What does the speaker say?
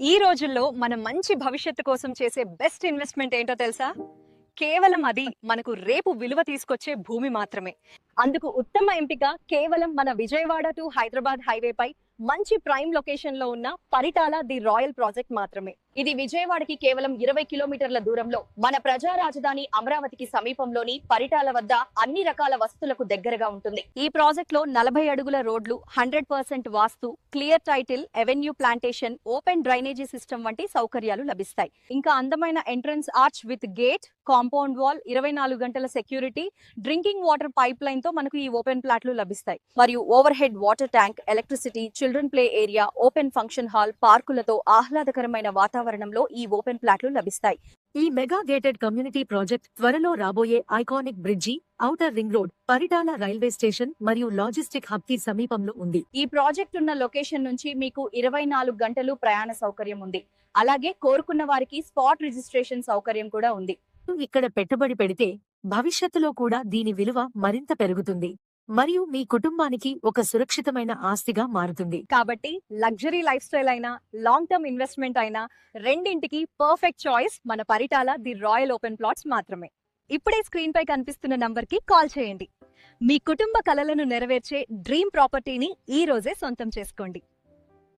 ఈ రోజుల్లో మన మంచి భవిష్యత్తు కోసం చేసే బెస్ట్ ఇన్వెస్ట్మెంట్ ఏంటో తెలుసా? కేవలం అది మనకు రేపు విలువ తీసుకొచ్చే భూమి మాత్రమే. అందుకు ఉత్తమ ఎంపిక కేవలం మన విజయవాడ టు హైదరాబాద్ హైవే పై మంచి ప్రైమ్ లొకేషన్ లో ఉన్న పరిటాల ది రాయల్ ప్రాజెక్ట్ మాత్రమే. ఇది విజయవాడకి కేవలం 20 కిలోమీటర్ల దూరంలో మన ప్రజా రాజధాని అమరావతికి సమీపంలోని పరిటాల వద్ద అన్ని రకాల వస్తువులకు దగ్గరగా ఉంటుంది. ఈ ప్రాజెక్ట్ లో 40 అడుగుల రోడ్లు, 100% vastu, clear title, avenue plantation, open drainage system వంటి సౌకర్యాలు లభిస్తాయి. ఇంకా అందమైన entrance arch with gate, compound wall, 24 గంటల security, drinking water pipeline తో మనకు ఈ ఓపెన్ ప్లాట్లు లభిస్తాయి. మరియు overhead water tank, electricity, children play area, open function hall, పార్కులతో ఆహ్లాదకరమైన వాతావరణంలో ఈ ఓపెన్ ప్లాట్లు లభిస్తాయి. ఈ మెగా గేటెడ్ కమ్యూనిటీ ప్రాజెక్ట్ త్వరలో రాబోయే iconic bridge, outer ring road, Paritala railway station మరియు లాజిస్టిక్ హబ్ కి సమీపంలో ఉంది. ఈ ప్రాజెక్ట్ ఉన్న లొకేషన్ నుంచి మీకు 24 గంటలు ప్రయాణ సౌకర్యం ఉంది. అలాగే కోరుకున్న వారికి స్పాట్ రిజిస్ట్రేషన్ సౌకర్యం కూడా ఉంది. ఇక్కడ పెట్టుబడి పెడితే భవిష్యత్తులో కూడా దీని విలువ మరింత పెరుగుతుంది మరియు మీ కుటుంబానికి ఒక సురక్షితమైన ఆస్తిగా మారుతుంది. కాబట్టి లగ్జరీ లైఫ్ స్టైల్ అయినా, లాంగ్ టర్మ్ ఇన్వెస్ట్మెంట్ అయినా రెండింటికి పర్ఫెక్ట్ చాయిస్ మన Paritala the royal open plots మాత్రమే. ఇప్పుడే స్క్రీన్ పై కనిపిస్తున్న నంబర్ కి కాల్ చేయండి. మీ కుటుంబ కలలను నెరవేర్చే డ్రీమ్ ప్రాపర్టీని ఈ రోజే సొంతం చేసుకోండి.